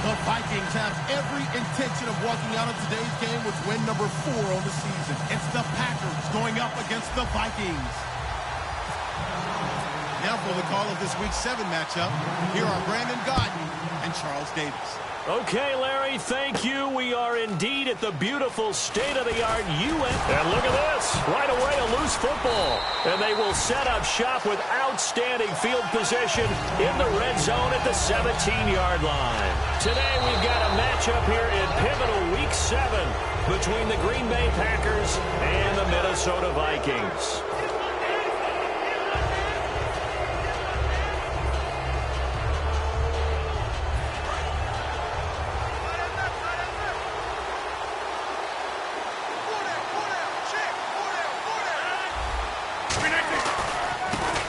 The Vikings have every intention of walking out of today's game with win number 4 on the season. It's the Packers going up against the Vikings. Now for the call of this Week 7 matchup, here are Brandon Gaudin and Charles Davis. Okay, Larry, thank you. We are indeed at the beautiful state-of-the-art UN. And look at this. Right away, a loose football. And they will set up shop with outstanding field position in the red zone at the 17-yard line. Today, we've got a matchup here in pivotal Week 7 between the Green Bay Packers and the Minnesota Vikings.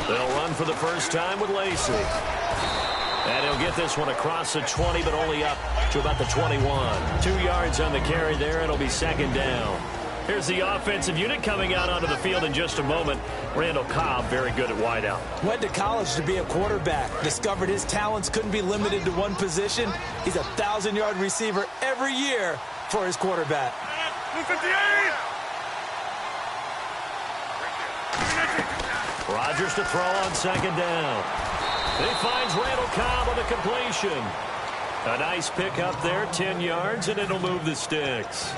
They'll run for the first time with Lacey. And he'll get this one across the 20, but only up to about the 21. 2 yards on the carry there. It'll be second down. Here's the offensive unit coming out onto the field in just a moment. Randall Cobb, very good at wideout. Went to college to be a quarterback. Discovered his talents couldn't be limited to one position. He's a 1,000-yard receiver every year for his quarterback. 58! Rodgers to throw on second down. He finds Randall Cobb on the completion. A nice pick up there, 10 yards, and it'll move the sticks.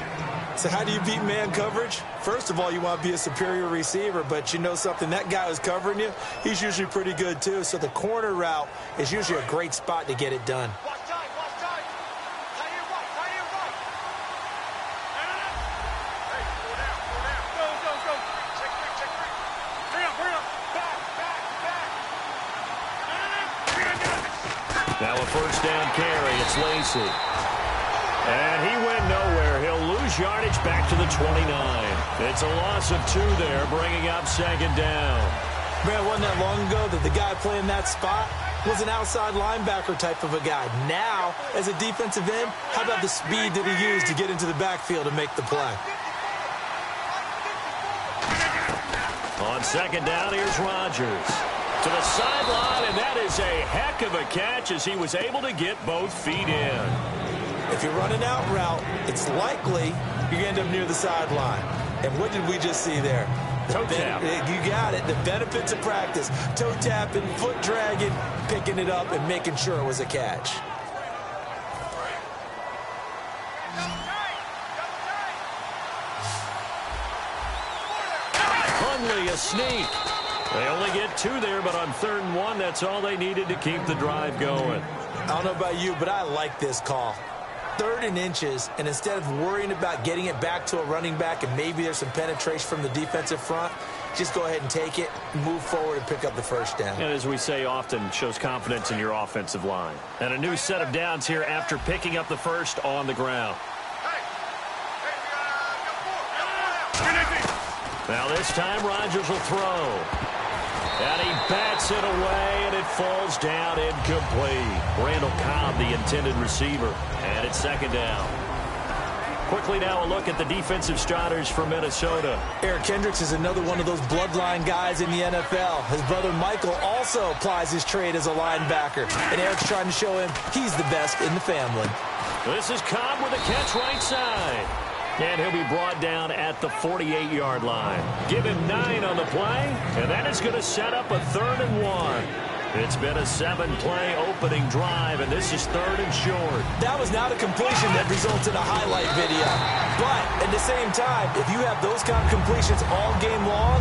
So how do you beat man coverage? First of all, you want to be a superior receiver, but you know something, that guy who's covering you, he's usually pretty good too. So the corner route is usually a great spot to get it done. Now a first down carry. It's Lacey. And he went nowhere. He'll lose yardage back to the 29. It's a loss of 2 there, bringing up second down. Man, wasn't that long ago that the guy playing that spot was an outside linebacker type of a guy. Now, as a defensive end, how about the speed that he used to get into the backfield and make the play? On second down, here's Rodgers. To the sideline, and that is a heck of a catch as he was able to get both feet in. If you run an out route, it's likely you end up near the sideline. And what did we just see there? Toe tap. You got it. The benefits of practice. Toe tapping, foot dragging, picking it up, and making sure it was a catch. Hundley, a sneak. They only get 2 there, but on 3rd and 1, that's all they needed to keep the drive going. I don't know about you, but I like this call. 3rd and inches, and instead of worrying about getting it back to a running back and maybe there's some penetration from the defensive front, just go ahead and take it, move forward, and pick up the first down. And as we say often, shows confidence in your offensive line. And a new set of downs here after picking up the first on the ground. Now this time, Rodgers will throw. And he bats it away, and it falls down incomplete. Randall Cobb, the intended receiver. And it's second down. Quickly now a look at the defensive starters for Minnesota. Eric Kendricks is another one of those bloodline guys in the NFL. His brother Michael also applies his trade as a linebacker. And Eric's trying to show him he's the best in the family. This is Cobb with a catch right side. And he'll be brought down at the 48-yard line. Give him 9 on the play, and that is going to set up a 3rd and 1. It's been a 7-play opening drive, and this is 3rd and short. That was not a completion that results in a highlight video. But at the same time, if you have those kind of completions all game long,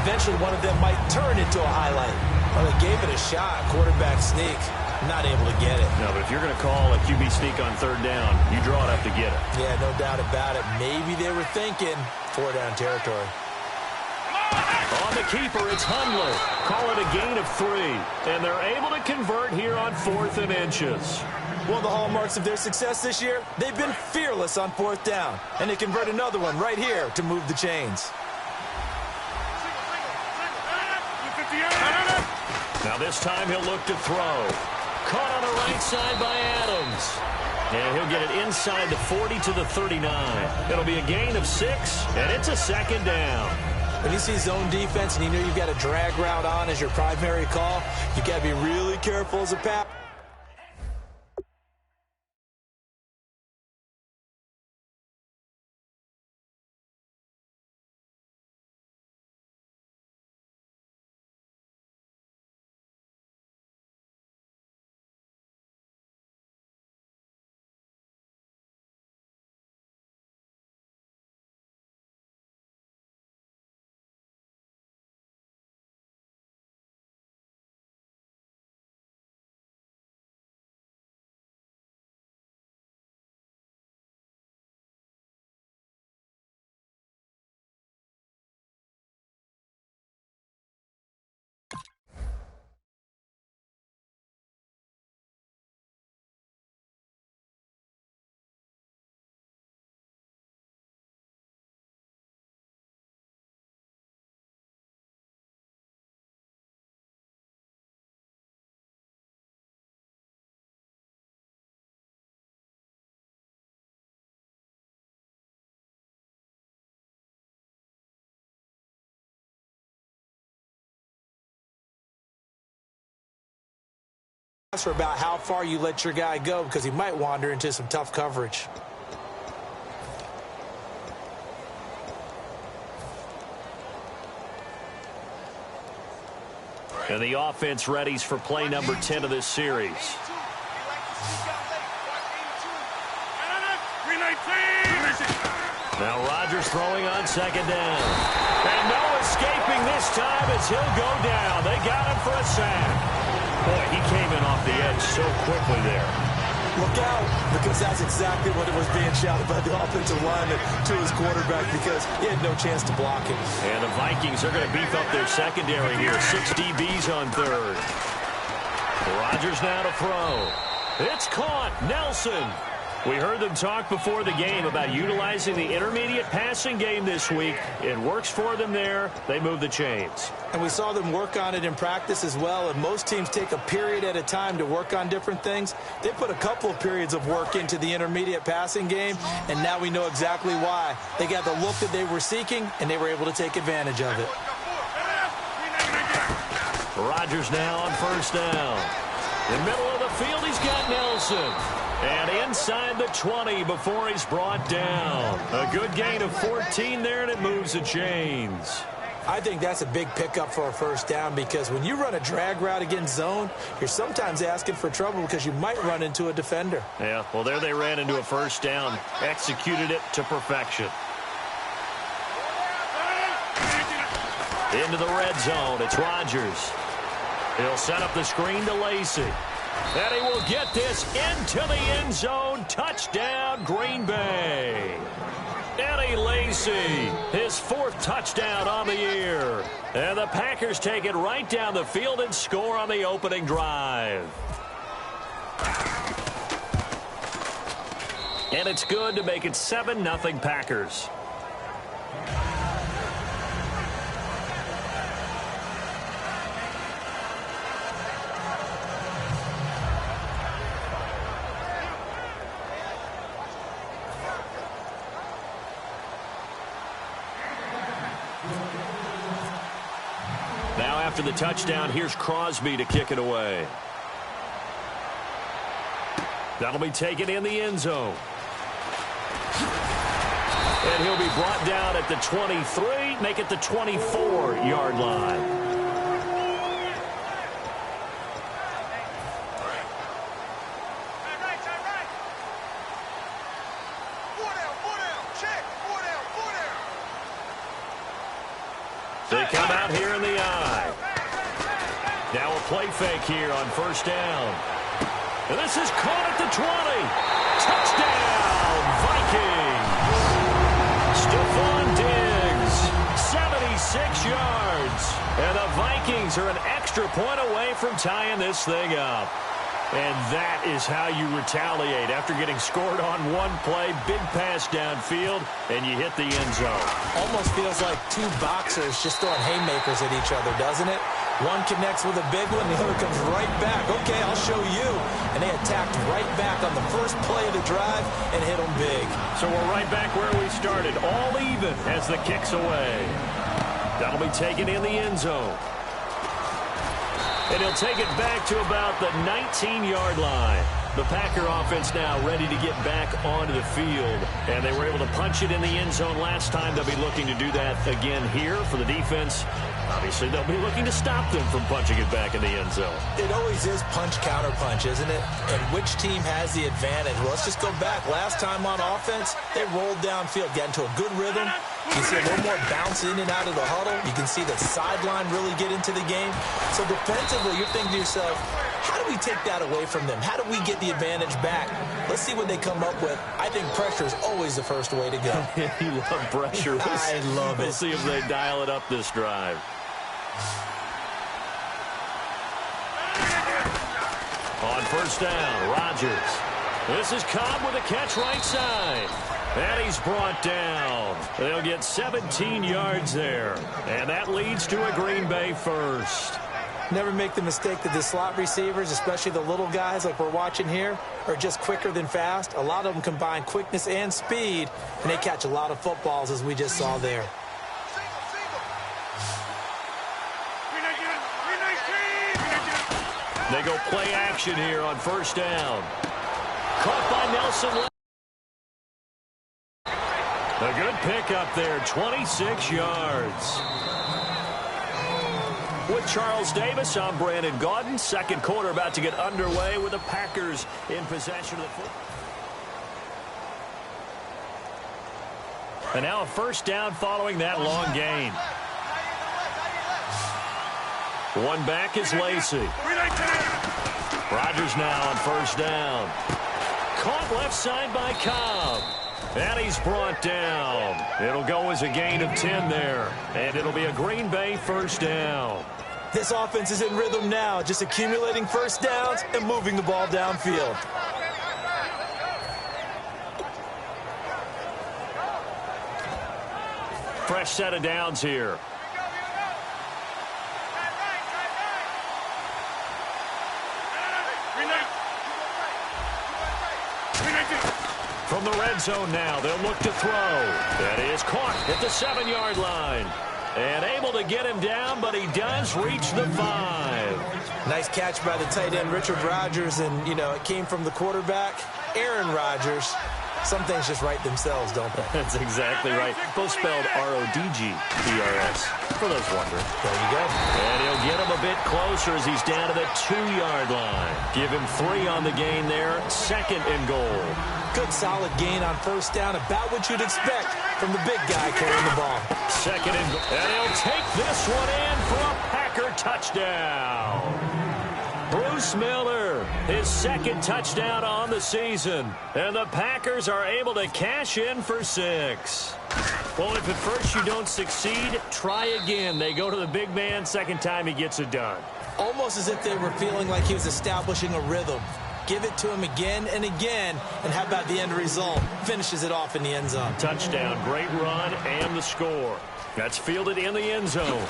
eventually one of them might turn into a highlight. Well, they gave it a shot, quarterback sneak. Not able to get it. No, but if you're going to call a QB sneak on 3rd down, you draw it up to get it. Yeah, no doubt about it. Maybe they were thinking 4-down territory. On the keeper, it's Hundley. Call it a gain of 3. And they're able to convert here on 4th and inches. One of the hallmarks of their success this year, they've been fearless on 4th down. And they convert another one right here to move the chains. Now this time he'll look to throw. Caught on the right side by Adams. And he'll get it inside the 40 to the 39. It'll be a gain of 6, and it's a 2nd down. When you see zone defense and you know you've got a drag route on as your primary call, you got to be really careful as a pass. or about how far you let your guy go because he might wander into some tough coverage. And the offense readies for play number 10 of this series. Now Rodgers throwing on second down. And no escaping this time as he'll go down. They got him for a sack. Boy, he came in off the edge so quickly there. Look out, because that's exactly what it was being shouted by the offensive lineman to his quarterback because he had no chance to block him. And the Vikings are going to beef up their secondary here. 6 DBs on third. Rodgers now to throw. It's caught. Nelson. We heard them talk before the game about utilizing the intermediate passing game this week. It works for them there. They move the chains. And we saw them work on it in practice as well. And most teams take a period at a time to work on different things. They put a couple of periods of work into the intermediate passing game, and now we know exactly why. They got the look that they were seeking, and they were able to take advantage of it. Rodgers now on first down. In the middle of the field, he's got Nelson. And inside the 20 before he's brought down. A good gain of 14 there, and it moves the chains. I think that's a big pickup for a first down because when you run a drag route against zone, you're sometimes asking for trouble because you might run into a defender. Yeah, well, there they ran into a first down. Executed it to perfection. Into the red zone. It's Rodgers. He'll set up the screen to Lacey. And he will get this into the end zone. Touchdown, Green Bay. Eddie Lacy, his 4th touchdown on the year. And the Packers take it right down the field and score on the opening drive. And it's good to make it 7-0 Packers. Now after the touchdown, here's Crosby to kick it away. That'll be taken in the end zone. And he'll be brought down at the 23, make it the 24-yard line. They come out here in the eye. Now a play fake here on first down. And this is caught at the 20. Touchdown, Vikings. Stephon Diggs, 76 yards. And the Vikings are an extra point away from tying this thing up. And that is how you retaliate after getting scored on one play, big pass downfield, and you hit the end zone. Almost feels like two boxers just throwing haymakers at each other, doesn't it? One connects with a big one, the other comes right back. Okay, I'll show you. And they attacked right back on the first play of the drive and hit them big. So we're right back where we started, all even as the kick's away. That'll be taken in the end zone. And he'll take it back to about the 19-yard line. The Packer offense now ready to get back onto the field. And they were able to punch it in the end zone last time. They'll be looking to do that again here for the defense. Obviously, they'll be looking to stop them from punching it back in the end zone. It always is punch-counter-punch, isn't it? And which team has the advantage? Well, let's just go back. Last time on offense, they rolled downfield, got into a good rhythm. You see a little more bounce in and out of the huddle. You can see the sideline really get into the game. So defensively, you're thinking to yourself, how do we take that away from them? How do we get the advantage back? Let's see what they come up with. I think pressure is always the first way to go. You love pressure. I love it. We'll see if they dial it up this drive. On first down, Rodgers. This is Cobb with a catch right side. And he's brought down. They'll get 17 yards there. And that leads to a Green Bay first. Never make the mistake that the slot receivers, especially the little guys like we're watching here, are just quicker than fast. A lot of them combine quickness and speed, and they catch a lot of footballs, as we just saw there. They go play action here on first down. Caught by Nelson. A good pickup there, 26 yards. With Charles Davis, I'm Brandon Gaudin. Second quarter about to get underway with the Packers in possession of the football. And now a first down following that long gain. One back is Lacey. Rodgers now on first down. Caught left side by Cobb. And he's brought down. It'll go as a gain of 10 there. And it'll be a Green Bay first down. This offense is in rhythm now, just accumulating first downs and moving the ball downfield. Fresh set of downs here. From the red zone now, they'll look to throw. That is caught at the 7-yard line. And able to get him down, but he does reach the 5. Nice catch by the tight end, Richard Rodgers, and, you know, it came from the quarterback, Aaron Rodgers. Some things just write themselves, don't they? That's exactly right. Both spelled R-O-D-G-E-R-S, for those wondering. There you go. And he'll get him a bit closer as he's down to the 2-yard line. Give him 3 on the gain there, second and goal. Good solid gain on first down, about what you'd expect from the big guy carrying the ball. Second and goal. And he'll take this one in for a Packer touchdown. Bruce Miller, his second touchdown on the season. And the Packers are able to cash in for 6. Well, if at first you don't succeed, try again. They go to the big man, second time he gets it done. Almost as if they were feeling like he was establishing a rhythm. Give it to him again and again, and how about the end result? Finishes it off in the end zone. Touchdown, great run, and the score. That's fielded in the end zone.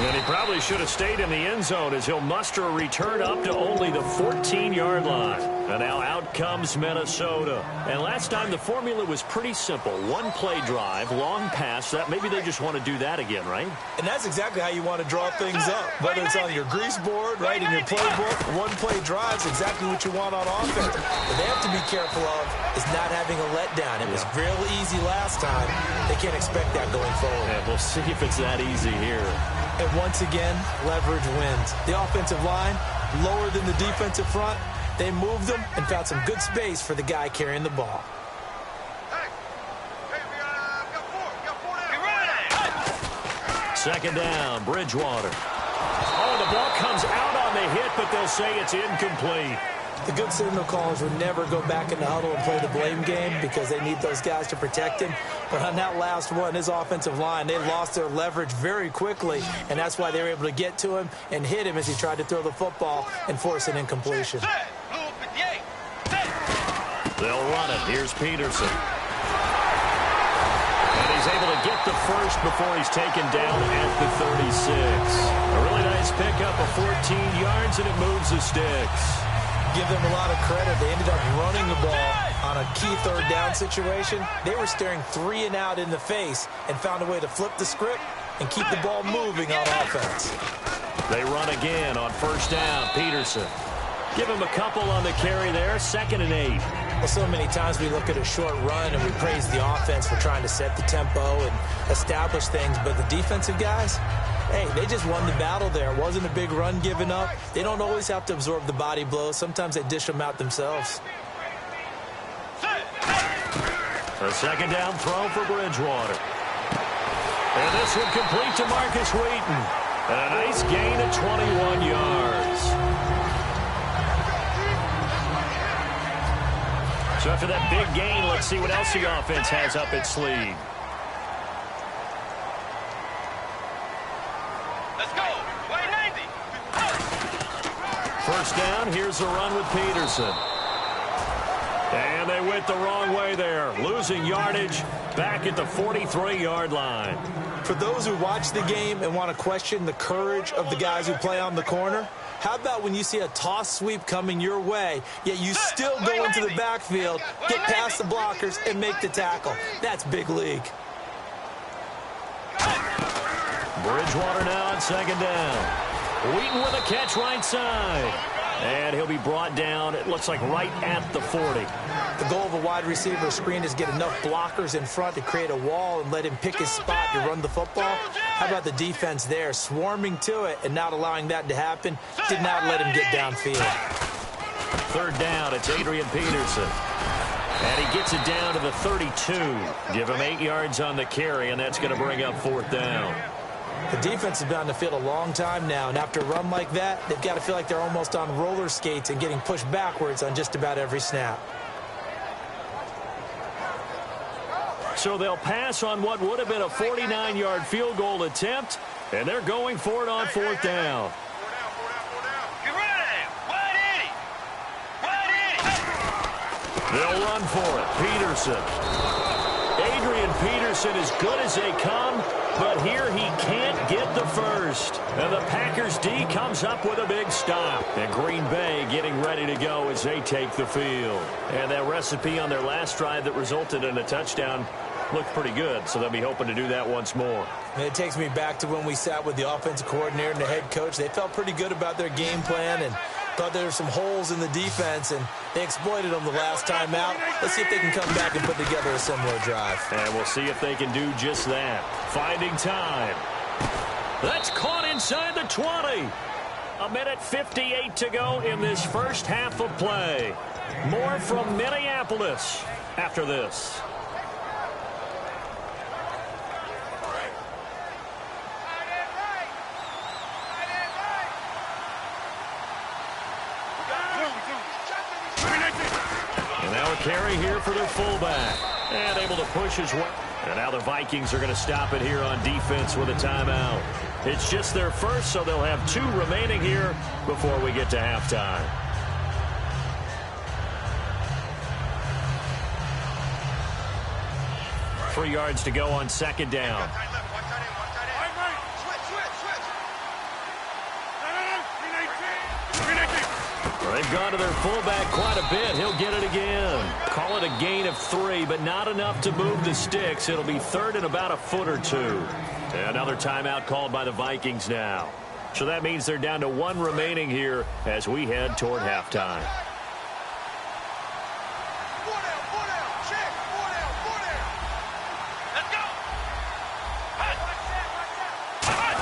And he probably should have stayed in the end zone as he'll muster a return up to only the 14-yard line. And now out comes Minnesota. And last time the formula was pretty simple. One play drive, long pass. That maybe they just want to do that again, right? And that's exactly how you want to draw things up. Whether it's on your grease board, right, in your playbook, one play drive is exactly what you want on offense. What they have to be careful of is not having a letdown. It was real easy last time. They can't expect that going forward. And we'll see if it's that easy here. And once again, leverage wins. The offensive line, lower than the defensive front. They moved them and found some good space for the guy carrying the ball. Second down, Bridgewater. Oh, the ball comes out on the hit, but they'll say it's incomplete. The good signal callers would never go back in the huddle and play the blame game because they need those guys to protect him. But on that last one, his offensive line, they lost their leverage very quickly, and that's why they were able to get to him and hit him as he tried to throw the football and force an incompletion. They'll run it. Here's Peterson. And he's able to get the first before he's taken down at the 36. A really nice pickup of 14 yards, and it moves the sticks. Give them a lot of credit. They ended up running the ball on a key third down situation. They were staring 3 and out in the face and found a way to flip the script and keep the ball moving on offense. They run again on first down. Peterson. Give him a couple on the carry there. Second and 8. Well, so many times we look at a short run and we praise the offense for trying to set the tempo and establish things, but the defensive guys, hey, they just won the battle there. It wasn't a big run given up. They don't always have to absorb the body blows. Sometimes they dish them out themselves. A second down throw for Bridgewater. And this one complete to Marcus Wheaton. And a nice gain of 21 yards. So after that big gain, let's see what else the offense has up its sleeve. Let's go. 90. First down, here's the run with Peterson. And they went the wrong way there. Losing yardage back at the 43-yard line. For those who watch the game and want to question the courage of the guys who play on the corner, how about when you see a toss sweep coming your way, yet you still go into the backfield, get past the blockers, and make the tackle? That's big league. Bridgewater now on second down. Wheaton with a catch right side. And he'll be brought down, it looks like right at the 40. The goal of a wide receiver screen is get enough blockers in front to create a wall and let him pick his spot to run the football. How about the defense there, swarming to it and not allowing that to happen? Did not let him get downfield. Third down, it's Adrian Peterson. And he gets it down to the 32. Give him 8 yards on the carry, and that's going to bring up fourth down. The defense has been on the field a long time now, and after a run like that, they've got to feel like they're almost on roller skates and getting pushed backwards on just about every snap. So they'll pass on what would have been a 49-yard field goal attempt, and they're going for it on fourth down. They'll run for it. Peterson. Adrian Peterson as good as they come, but here he can't get the first. And the Packers D comes up with a big stop. And Green Bay getting ready to go as they take the field. And that recipe on their last drive that resulted in a touchdown looked pretty good, so they'll be hoping to do that once more. And it takes me back to when we sat with the offensive coordinator and the head coach. They felt pretty good about their game plan and thought there were some holes in the defense, and they exploited them the last time out. Let's see if they can come back and put together a similar drive. And we'll see if they can do just that. Finding time. That's caught inside the 20. A minute 58 to go in this first half of play. More from Minneapolis after this. Carry here for their fullback. And able to push his way. And now the Vikings are going to stop it here on defense with a timeout. It's just their first, so they'll have 2 remaining here before we get to halftime. Three yards to go on second down. They've gone to their fullback quite a bit. He'll get it again. Call it a gain of 3, but not enough to move the sticks. It'll be third and about a foot or 2. Another timeout called by the Vikings now. So that means they're down to 1 remaining here as we head toward halftime.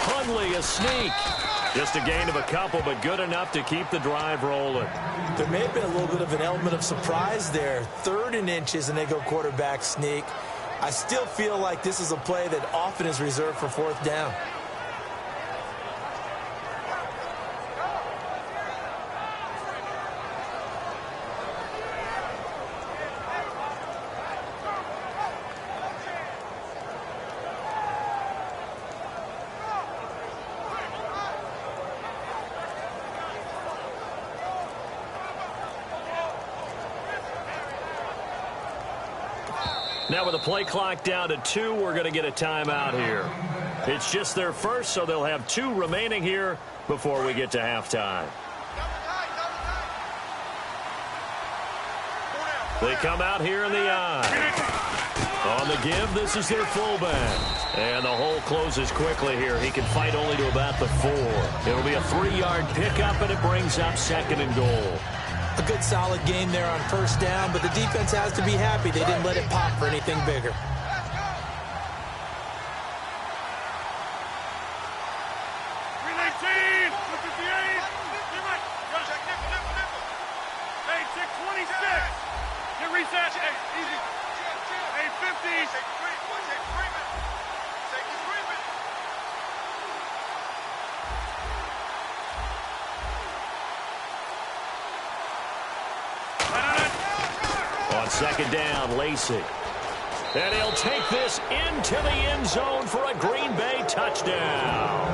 Hundley, a sneak. Just a gain of a couple, but good enough to keep the drive rolling. There may have been a little bit of an element of surprise there. 3rd and inches, and they go quarterback sneak. I still feel like this is a play that often is reserved for fourth down. Now with the play clock down to 2, we're going to get a timeout here. It's just their first, so they'll have 2 remaining here before we get to halftime. They come out here in the eye. On the give, this is their fullback. And the hole closes quickly here. He can fight only to about the 4. It'll be a 3-yard pickup, and it brings up 2nd and goal. A good solid game there on first down, but the defense has to be happy they didn't let it pop for anything bigger. Second down, Lacey. And he'll take this into the end zone for a Green Bay touchdown.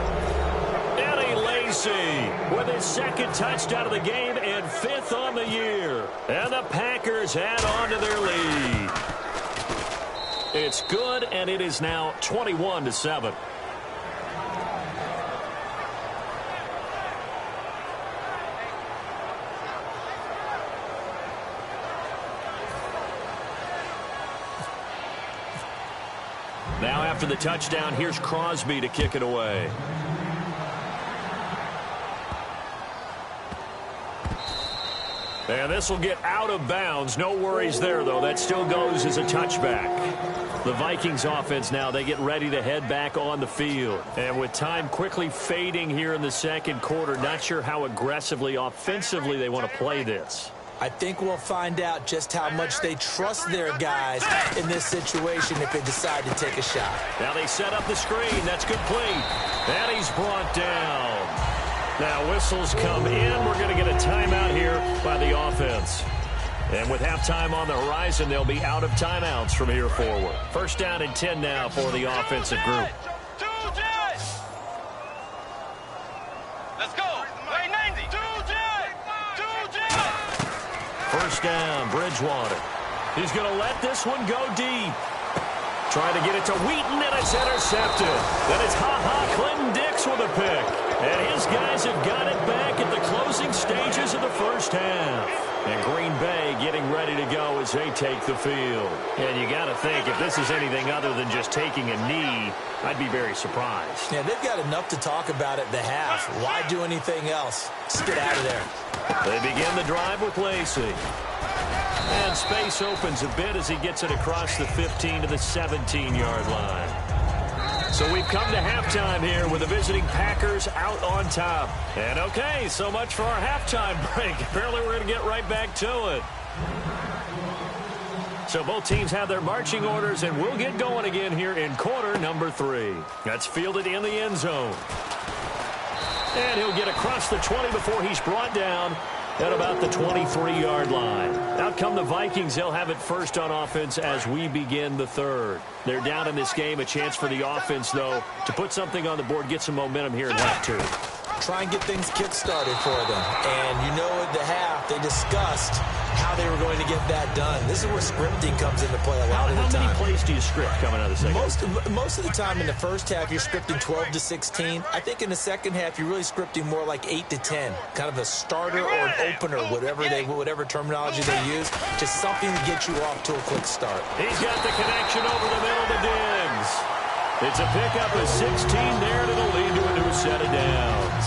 Eddie Lacey with his 2nd touchdown of the game and 5th on the year. And the Packers add on to their lead. It's good, and it is now 21-7. Now after the touchdown, here's Crosby to kick it away. And this will get out of bounds. No worries there, though. That still goes as a touchback. The Vikings offense now, they get ready to head back on the field. And with time quickly fading here in the second quarter, not sure how aggressively, offensively they want to play this. I think we'll find out just how much they trust their guys in this situation if they decide to take a shot. Now they set up the screen. That's complete. And he's brought down. Now whistles come in. We're going to get a timeout here by the offense. And with halftime on the horizon, they'll be out of timeouts from here forward. First down and 10 now for the offensive group. Let's go. Play 90. First down, Bridgewater. He's going to let this one go deep. Trying to get it to Wheaton, and it's intercepted. Then it's Clinton Dix with a pick. And his guys have got it back at the closing stages of the first half. And Green Bay getting ready to go as they take the field. And you got to think, if this is anything other than just taking a knee, I'd be very surprised. Yeah, they've got enough to talk about at the half. Why do anything else? Just get out of there. They begin the drive with Lacey. And space opens a bit as he gets it across the 15 to the 17-yard line. So we've come to halftime here with the visiting Packers out on top. And okay, so much for our halftime break. Apparently we're going to get right back to it. So both teams have their marching orders, and we'll get going again here in quarter number 3. That's fielded in the end zone. And he'll get across the 20 before he's brought down at about the 23-yard line. Out come the Vikings. They'll have it first on offense as we begin the third. They're down in this game. A chance for the offense, though, to put something on the board, get some momentum here in half 2. Try and get things kick-started for them. And you know at the half, they discussed how they were going to get that done. This is where scripting comes into play a lot of the time. How many plays do you script coming out of the second? Most of the time in the first half, you're scripting 12 to 16. I think in the second half, you're really scripting more like 8 to 10. Kind of a starter or an opener, whatever terminology they use. Just something to get you off to a quick start. He's got the connection over the middle to Diggs. It's a pickup of 16 there, and it'll lead to a new set of downs.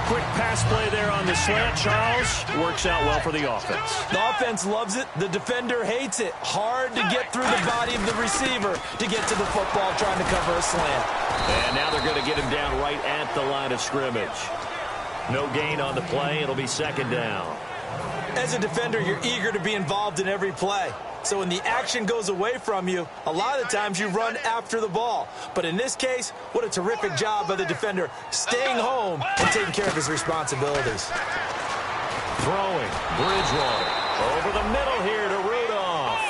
Quick pass play there on the slant, Charles. Works out well for the offense. The offense loves it. The defender hates it. Hard to get through the body of the receiver to get to the football trying to cover a slant. And now they're going to get him down right at the line of scrimmage. No gain on the play. It'll be second down. As a defender, you're eager to be involved in every play. So when the action goes away from you, a lot of the times you run after the ball. But in this case, what a terrific job by the defender staying home and taking care of his responsibilities. Throwing, Bridgewater. Over the middle here to Rudolph.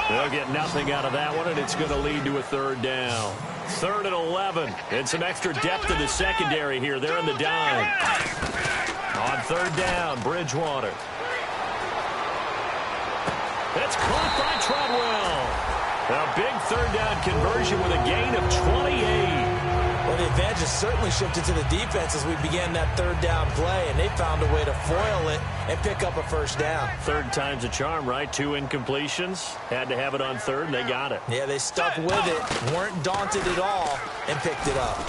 They'll get nothing out of that one, and it's going to lead to a third down. 3rd and 11. And some extra depth in the secondary here. They're in the dime. On 3rd down, Bridgewater. It's caught by Treadwell. A big 3rd down conversion with a gain of 28. Well, the advantage has certainly shifted to the defense as we began that 3rd down play, and they found a way to foil it and pick up a first down. 3rd time's a charm, right? 2 incompletions. Had to have it on 3rd, and they got it. Yeah, they stuck with it, weren't daunted at all, and picked it up.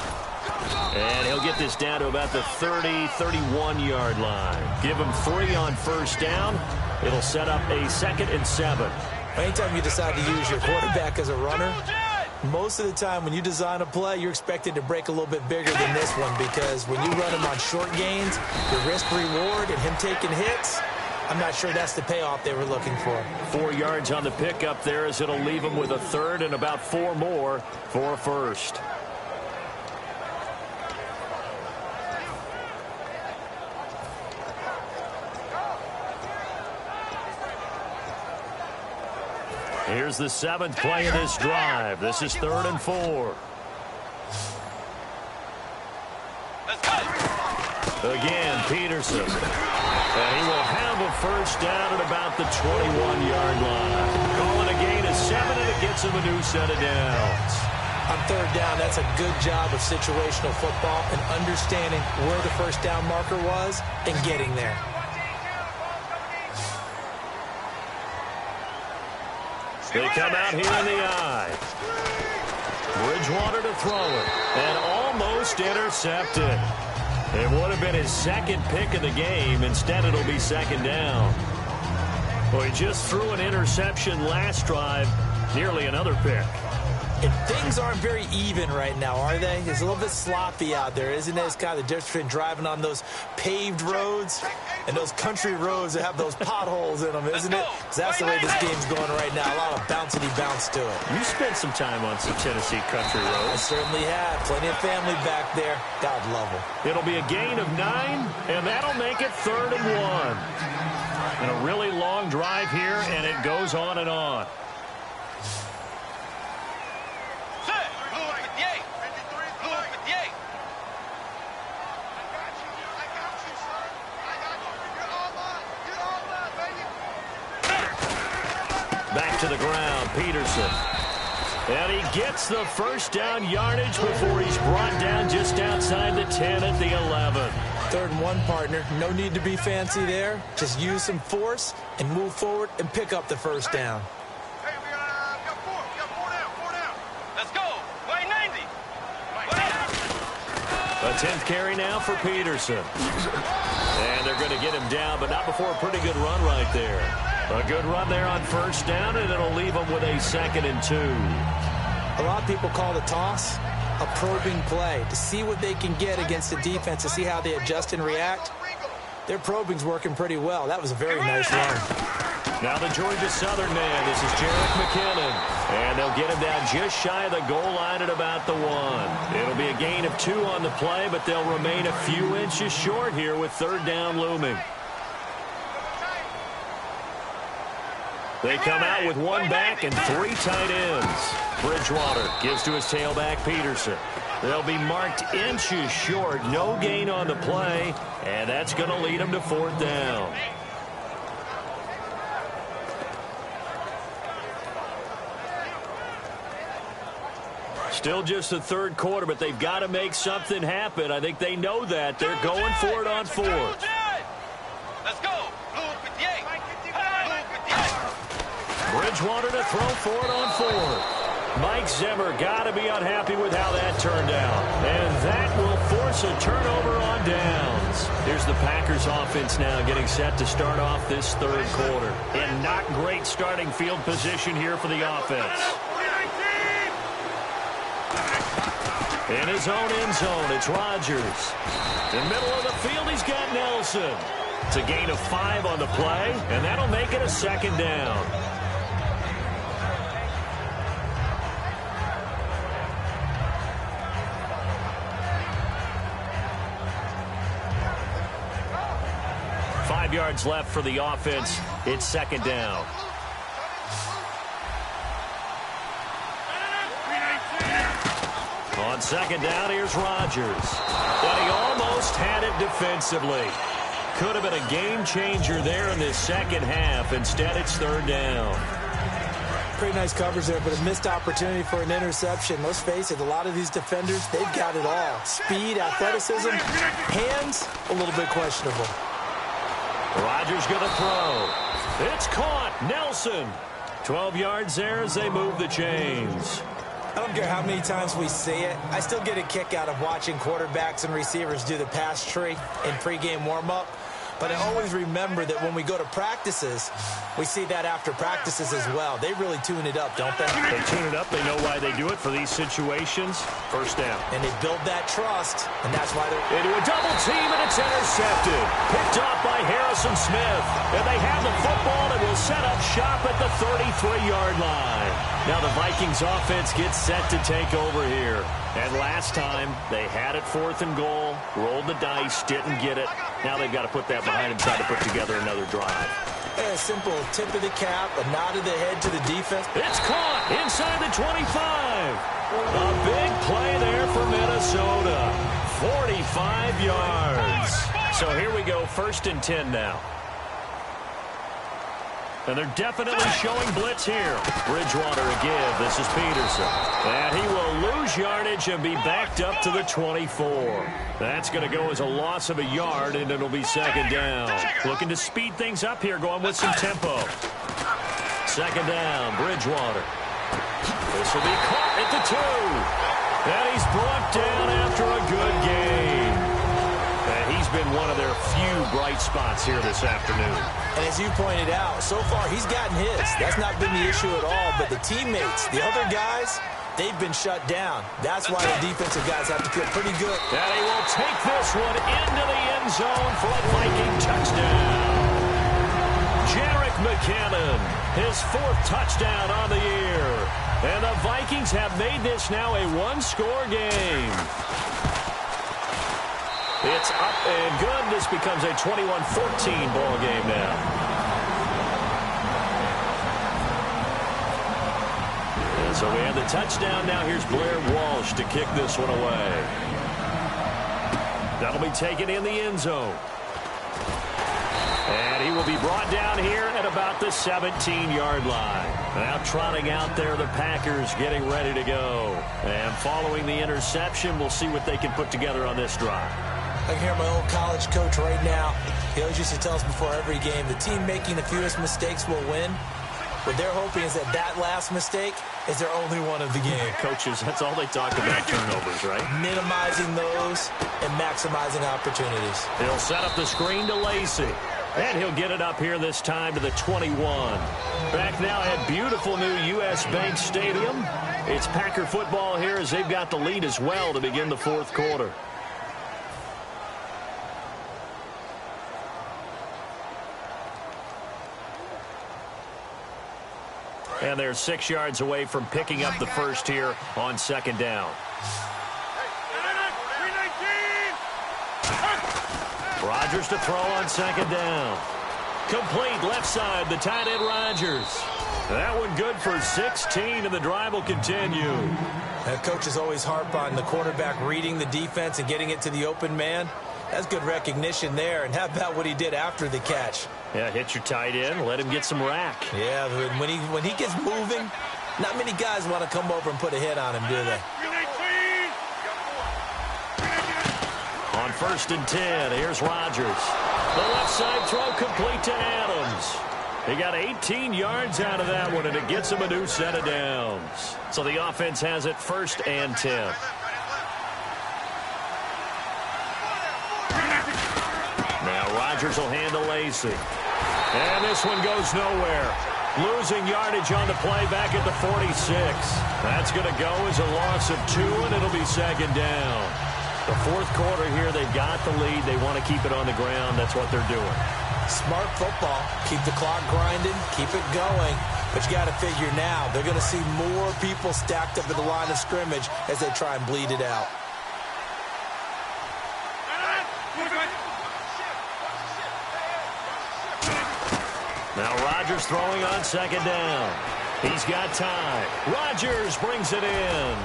And he'll get this down to about the 30, 31-yard line. Give him 3 on first down. It'll set up a 2nd and 7. Anytime you decide to use your quarterback as a runner, most of the time when you design a play, you're expected to break a little bit bigger than this one, because when you run him on short gains, the risk-reward and him taking hits, I'm not sure that's the payoff they were looking for. 4 yards on the pickup there as it'll leave him with a 3rd and about 4 more for a first. Here's the 7th play of this drive. This is 3rd and 4. Again, Peterson. And he will have a first down at about the 21-yard line. Calling a gain of 7, and it gets him a new set of downs. On 3rd down, that's a good job of situational football and understanding where the first down marker was and getting there. They come out here in the eye. Bridgewater to throw it. And almost intercepted. It would have been his 2nd pick of the game. Instead, it'll be 2nd down. Well, he just threw an interception last drive, nearly another pick. And things aren't very even right now, are they? It's a little bit sloppy out there, isn't it? It's kind of the difference between driving on those paved roads and those country roads that have those potholes in them, isn't it? Because that's the way this game's going right now. A lot of bouncy-bounce to it. You spent some time on some Tennessee country roads. I certainly have. Plenty of family back there. God love them. It'll be a gain of 9, and that'll make it 3rd and 1. And a really long drive here, and it goes on and on. Back to the ground, Peterson. And he gets the first down yardage before he's brought down just outside the 10 at the 11. 3rd and 1, partner. No need to be fancy there. Just use some force and move forward and pick up the first down. Hey, we got 4. We got 4 down. Let's go. Play 90. A 10th carry now for Peterson. And they're going to get him down, but not before a pretty good run right there. A good run there on first down, and it'll leave them with a 2nd and 2. A lot of people call the toss a probing play to see what they can get against the defense, to see how they adjust and react. Their probing's working pretty well. That was a very nice run. Now the Georgia Southern man. This is Jerick McKinnon. And they'll get him down just shy of the goal line at about the 1. It'll be a gain of 2 on the play, but they'll remain a few inches short here with 3rd down looming. They come out with 1 back and 3 tight ends. Bridgewater gives to his tailback, Peterson. They'll be marked inches short. No gain on the play, and that's going to lead them to 4th down. Still just the 3rd quarter, but they've got to make something happen. I think they know that. They're going for it on 4th. Let's go. Bridgewater to throw for it on 4th. Mike Zimmer got to be unhappy with how that turned out. And that will force a turnover on downs. Here's the Packers offense now getting set to start off this 3rd quarter. In not great starting field position here for the offense. In his own end zone, it's Rodgers. In the middle of the field, he's got Nelson. It's a gain of 5 on the play, and that'll make it a 2nd down. Yards left for the offense. It's 2nd down. On 2nd down, here's Rodgers. And he almost had it defensively. Could have been a game changer there in this 2nd half. Instead, it's 3rd down. Pretty nice coverage there, but a missed opportunity for an interception. Let's face it, a lot of these defenders, they've got it all. Speed, athleticism, hands, a little bit questionable. Rodgers going to throw. It's caught. Nelson. 12 yards there as they move the chains. I don't care how many times we see it. I still get a kick out of watching quarterbacks and receivers do the pass tree in pregame warm-up. But I always remember that when we go to practices, we see that after practices as well. They really tune it up, don't they? They tune it up. They know why they do it for these situations. First down. And they build that trust, and that's why they're... Into a double team, and it's intercepted. Picked off by Harrison Smith. And they have the football and will set up shop at the 33-yard line. Now the Vikings offense gets set to take over here. And last time, they had it 4th and goal, rolled the dice, didn't get it. Now they've got to put that behind and try to put together another drive. A simple tip of the cap, a nod of the head to the defense. It's caught inside the 25. A big play there for Minnesota. 45 yards. So here we go, 1st and 10 now. And they're definitely showing blitz here. Bridgewater a give. This is Peterson. And he will lose yardage and be backed up to the 24. That's going to go as a loss of a yard, and it'll be 2nd down. Looking to speed things up here, going with some tempo. 2nd down, Bridgewater. This will be caught at the 2. And he's brought down after a good game. And he's been one of their few bright spots here this afternoon. And as you pointed out, so far he's gotten his. That's not been the issue at all. But the teammates, the other guys, they've been shut down. That's why the defensive guys have to feel pretty good. And he will take this one into the end zone for a Viking touchdown. Jerick McKinnon, his 4th touchdown on the year. And the Vikings have made this now a one-score game. It's up and good. This becomes a 21-14 ball game now. And so we have the touchdown. Now here's Blair Walsh to kick this one away. That'll be taken in the end zone. And he will be brought down here at about the 17-yard line. Now trotting out there, the Packers getting ready to go. And following the interception, we'll see what they can put together on this drive. I can hear my old college coach right now. He always used to tell us before every game, the team making the fewest mistakes will win. What they're hoping is that last mistake is their only one of the game. Coaches, that's all they talk about, turnovers, right? Minimizing those and maximizing opportunities. He'll set up the screen to Lacey. And he'll get it up here this time to the 21. Back now at beautiful new U.S. Bank Stadium. It's Packer football here as they've got the lead as well to begin the 4th quarter. And they're 6 yards away from picking up the first here on 2nd down. Rodgers to throw on 2nd down. Complete left side, the tight end Rodgers. That one good for 16, and the drive will continue. Coaches always harp on the quarterback reading the defense and getting it to the open man. That's good recognition there. And how about what he did after the catch? Yeah, hit your tight end, let him get some rack. Yeah, when he gets moving, not many guys want to come over and put a hit on him, do they? On 1st and 10, here's Rodgers. The left side throw complete to Adams. He got 18 yards out of that one, and it gets him a new set of downs. So the offense has it 1st and 10. Now Rodgers will hand to Lacey. And this one goes nowhere. Losing yardage on the play back at the 46. That's going to go as a loss of 2, and it'll be 2nd down. The 4th quarter here, they've got the lead. They want to keep it on the ground. That's what they're doing. Smart football. Keep the clock grinding. Keep it going. But you got to figure now, they're going to see more people stacked up at the line of scrimmage as they try and bleed it out. Now Rodgers throwing on 2nd down. He's got time. Rodgers brings it in.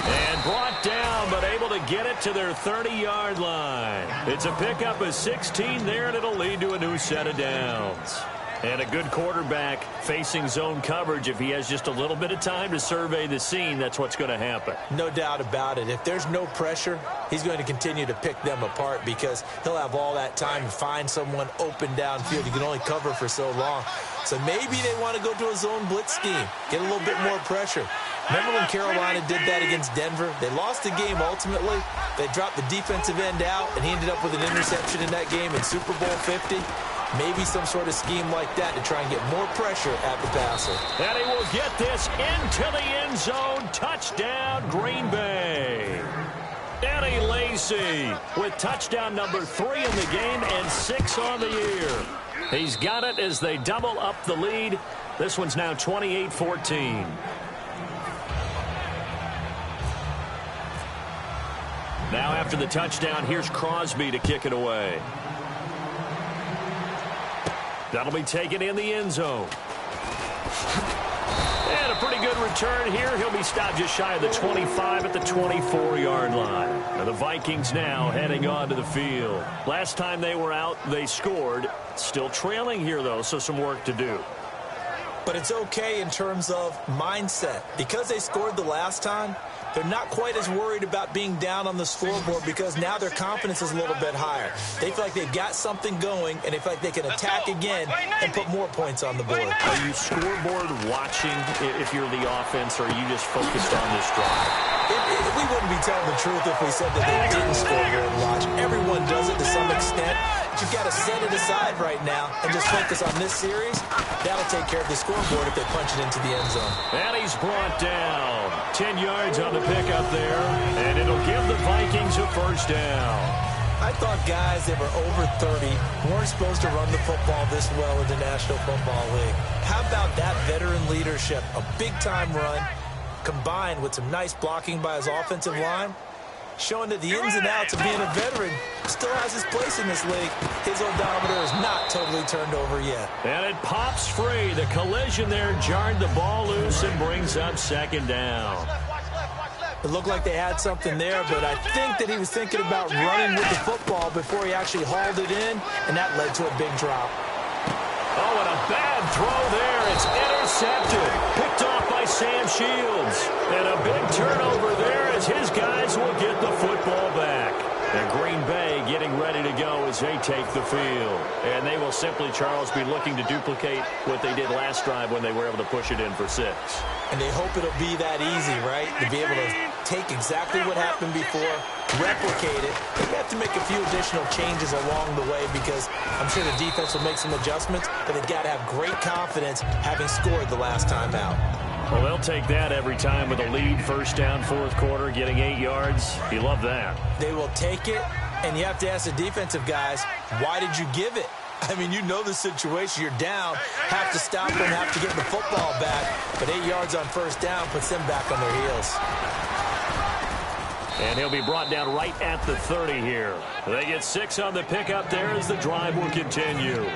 And brought down, but able to get it to their 30-yard line. It's a pickup of 16 there, and it'll lead to a new set of downs. And a good quarterback facing zone coverage. If he has just a little bit of time to survey the scene, that's what's going to happen. No doubt about it. If there's no pressure, he's going to continue to pick them apart because he'll have all that time to find someone open downfield. He can only cover for so long. So maybe they want to go to a zone blitz scheme, get a little bit more pressure. Remember when Carolina did that against Denver? They lost the game ultimately. They dropped the defensive end out, and he ended up with an interception in that game in Super Bowl 50. Maybe some sort of scheme like that to try and get more pressure at the passer. And he will get this into the end zone. Touchdown, Green Bay. Eddie Lacy with touchdown number 3 in the game and 6 on the year. He's got it as they double up the lead. This one's now 28-14. Now after the touchdown, here's Crosby to kick it away. That'll be taken in the end zone. And a pretty good return here. He'll be stopped just shy of the 25 at the 24-yard line. And the Vikings now heading onto the field. Last time they were out, they scored. Still trailing here, though, so some work to do. But it's okay in terms of mindset. Because they scored the last time, They're not quite as worried about being down on the scoreboard because now their confidence is a little bit higher. They feel like they've got something going, and they feel like they can attack again and put more points on the board. Are you scoreboard watching if you're the offense, or are you just focused on this drive? We wouldn't be telling the truth if we said that they didn't scoreboard watch. Everyone does it to some extent. But you've got to set it aside right now and just focus on this series. That'll take care of the scoreboard if they punch it into the end zone. And he's brought down. 10 yards on the pickup there, and it'll give the Vikings a first down. I thought guys that were over 30 weren't supposed to run the football this well in the National Football League. How about that veteran leadership? A big-time run combined with some nice blocking by his offensive line, showing that the ins and outs of being a veteran still has his place in this league. His odometer is not totally turned over yet. And it pops free. The collision there jarred the ball loose and brings up second down. It looked like they had something there, but I think that he was thinking about running with the football before he actually hauled it in, and that led to a big drop. Oh, and a bad throw there. It's intercepted. Picked off by Sam Shields. And a big turnover there as his guys will get the football back. And Green Bay getting ready to go as they take the field. And they will simply, Charles, be looking to duplicate what they did last drive when they were able to push it in for 6. And they hope it'll be that easy, right? To be able to take exactly what happened before, replicate it. They have to make a few additional changes along the way because I'm sure the defense will make some adjustments, but they've got to have great confidence having scored the last time out. Well, they'll take that every time with a lead, first down, fourth quarter, getting 8 yards. You love that. They will take it, and you have to ask the defensive guys, why did you give it? I mean, you know the situation. You're down, have to stop them, have to get the football back, but 8 yards on first down puts them back on their heels. And he'll be brought down right at the 30 here. They get 6 on the pickup there as the drive will continue.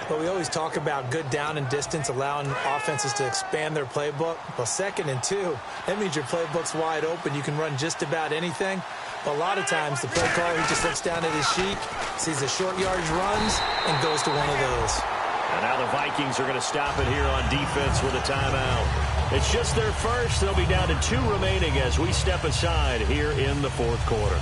Well, we always talk about good down and distance, allowing offenses to expand their playbook. Well, 2nd and 2, that means your playbook's wide open. You can run just about anything. But a lot of times, the play caller, he just looks down at his sheet, sees the short yardage runs, and goes to one of those. And now the Vikings are going to stop it here on defense with a timeout. It's just their first. They'll be down to 2 remaining as we step aside here in the fourth quarter.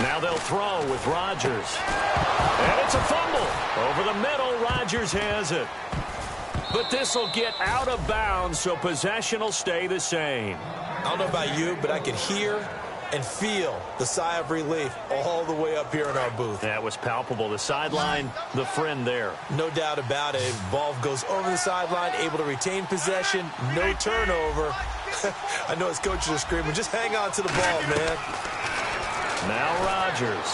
Now they'll throw with Rodgers. And it's a fumble. Over the middle, Rodgers has it. But this will get out of bounds, so possession will stay the same. I don't know about you, but I could hear and feel the sigh of relief all the way up here in our booth. That was palpable. The sideline, the friend there. No doubt about it. Ball goes over the sideline, able to retain possession, no turnover. I know his coaches are screaming, just hang on to the ball, man. Now Rodgers.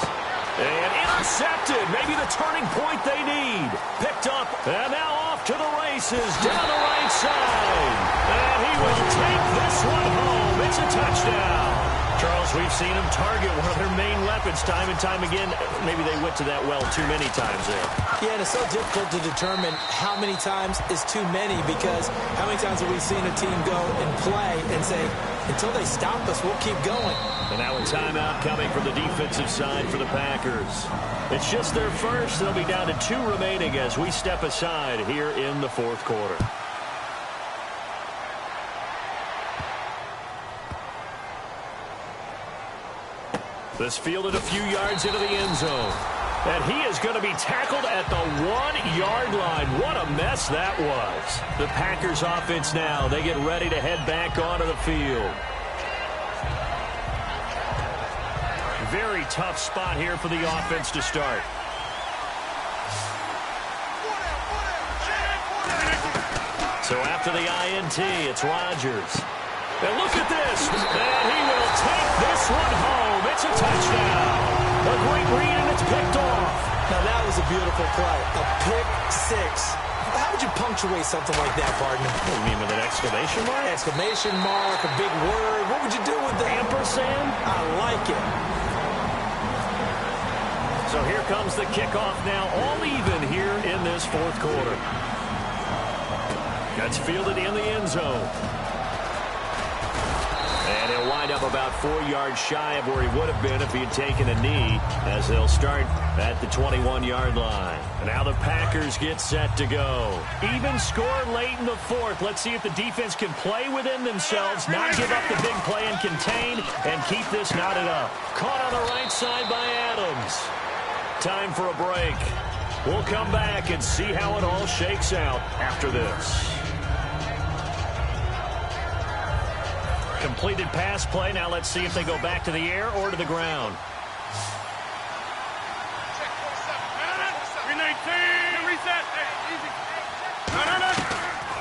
And intercepted. Maybe the turning point they need. Picked up. And now off to the races. Down the right side. And he will take this one home. It's a touchdown. Charles, we've seen him target one of their main weapons time and time again. Maybe they went to that well too many times there. Yeah, and it's so difficult to determine how many times is too many because how many times have we seen a team go and play and say, until they stop us, we'll keep going. And now a timeout coming from the defensive side for the Packers. It's just their first. They'll be down to 2 remaining as we step aside here in the fourth quarter. This fielded a few yards into the end zone. And he is going to be tackled at the 1-yard line. What a mess that was. The Packers offense now, they get ready to head back onto the field. Very tough spot here for the offense to start. So after the INT, it's Rodgers. And look at this. And he will take this one home. It's a touchdown. A great read, and it's picked off. Now, that was a beautiful play. A pick 6. How would you punctuate something like that, partner? What do you mean, with an exclamation mark? Exclamation mark, a big word. What would you do with that? Ampersand? I like it. So here comes the kickoff now, all even here in this fourth quarter. Gets fielded in the end zone. And wind up about 4 yards shy of where he would have been if he had taken a knee, as they'll start at the 21-yard line. And now the Packers get set to go. Even score late in the fourth. Let's see if the defense can play within themselves, not give up the big play and contain, and keep this knotted up. Caught on the right side by Adams. Time for a break. We'll come back and see how it all shakes out after this. Completed pass play. Now let's see if they go back to the air or to the ground.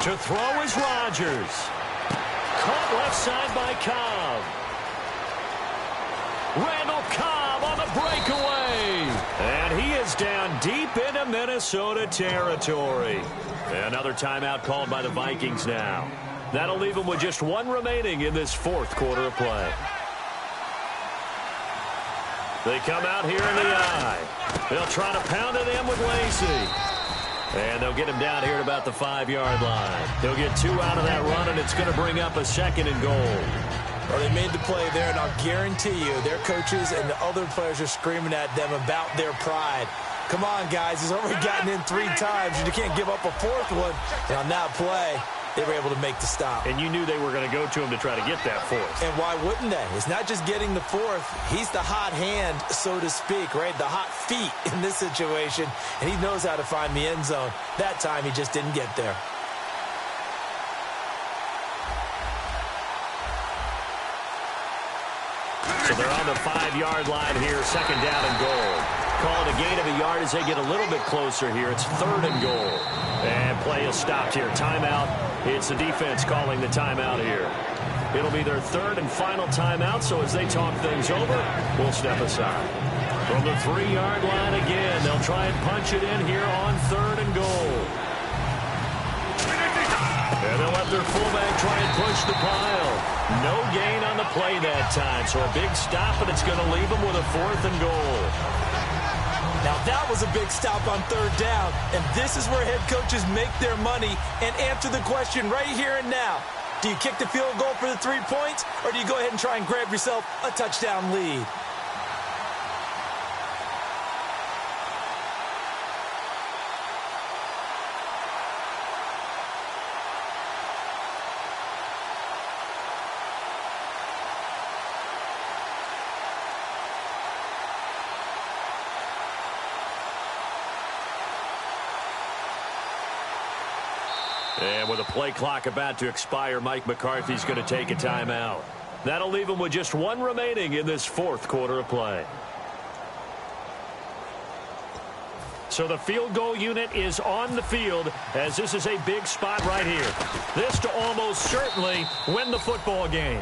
To throw is Rodgers. Caught left side by Cobb. Randall Cobb on the breakaway. And he is down deep into Minnesota territory. Another timeout called by the Vikings now. That'll leave them with just one remaining in this fourth quarter of play. They come out here in the eye. They'll try to pound it in with Lacey. And they'll get him down here at about the 5-yard line. He'll get 2 out of that run, and it's going to bring up a 2nd and goal. Well, they made the play there, and I'll guarantee you their coaches and the other players are screaming at them about their pride. Come on, guys. He's already gotten in 3 times. You can't give up a 4th one. And on that play, they were able to make the stop. And you knew they were going to go to him to try to get that 4th. And why wouldn't they? It's not just getting the 4th. He's the hot hand, so to speak, right? The hot feet in this situation. And he knows how to find the end zone. That time, he just didn't get there. So they're on the 5-yard line here, 2nd down and goal. Call it a gain of a yard as they get a little bit closer here. It's 3rd and goal. And play is stopped here. Timeout. It's the defense calling the timeout here. It'll be their 3rd and final timeout, so as they talk things over, we'll step aside. From the 3-yard line again, they'll try and punch it in here on 3rd and goal. And they'll let their fullback try and push the pile. No gain on the play that time, so a big stop, and it's going to leave them with a 4th and goal. Now that was a big stop on 3rd down, and this is where head coaches make their money and answer the question right here and now. Do you kick the field goal for the 3 points, or do you go ahead and try and grab yourself a touchdown lead? And with a play clock about to expire, Mike McCarthy's going to take a timeout. That'll leave him with just 1 remaining in this 4th quarter of play. So the field goal unit is on the field, as this is a big spot right here. This to almost certainly win the football game.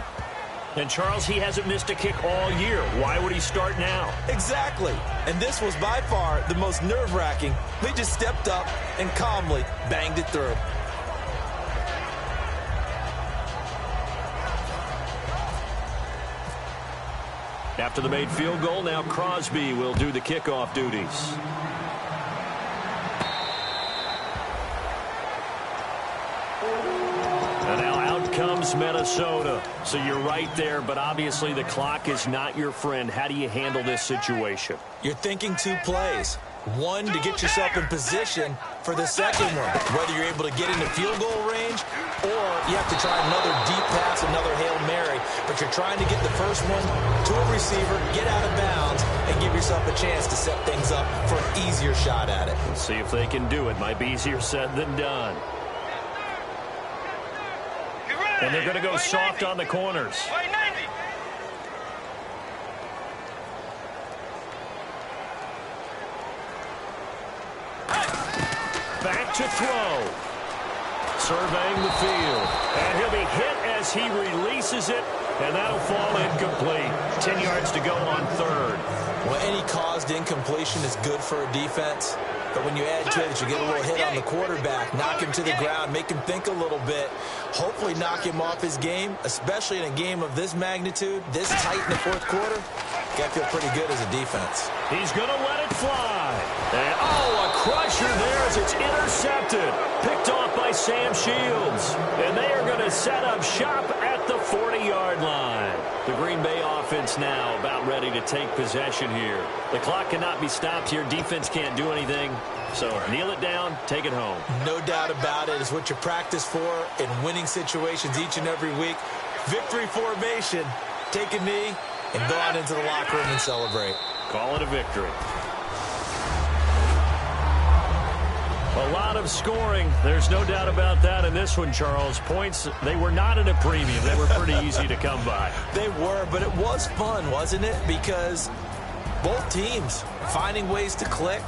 And Charles, he hasn't missed a kick all year. Why would he start now? Exactly. And this was by far the most nerve-wracking. They just stepped up and calmly banged it through. After the made field goal, now Crosby will do the kickoff duties. And now out comes Minnesota. So you're right there, but obviously the clock is not your friend. How do you handle this situation? You're thinking 2 plays. 1 to get yourself in position for the 2nd one, whether you're able to get into field goal range or you have to try another deep pass, another Hail Mary, but you're trying to get the first one to a receiver, get out of bounds, and give yourself a chance to set things up for an easier shot at it. Let's see if they can do it. Might be easier said than done. And they're going to go soft on the corners. Back to throw. Surveying the field. And he'll be hit as he releases it. And that'll fall incomplete. 10 yards to go on 3rd. Well, any caused incompletion is good for a defense. But when you add to it, you get a little hit on the quarterback, knock him to the ground, make him think a little bit, hopefully knock him off his game, especially in a game of this magnitude, this tight in the 4th quarter. Got to feel pretty good as a defense. He's going to let it fly. And, oh, a crusher there as it's intercepted. Picked off by Sam Shields. And they are going to set up shop at the 40-yard line. The Green Bay offense now about ready to take possession here. The clock cannot be stopped here. Defense can't do anything. So kneel it down, take it home. No doubt about it. It's what you practice for in winning situations each and every week. Victory formation. Take a knee and go on into the locker room and celebrate. Call it a victory. A lot of scoring. There's no doubt about that in this one, Charles. Points, they were not at a premium. They were pretty easy to come by. They were, but it was fun, wasn't it? Because both teams finding ways to click.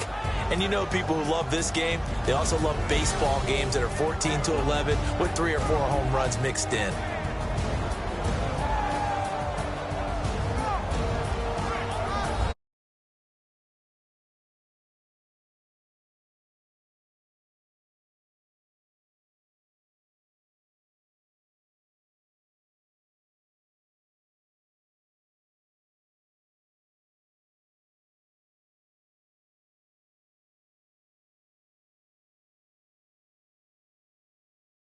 And you know people who love this game, they also love baseball games that are 14-11 with 3 or 4 home runs mixed in.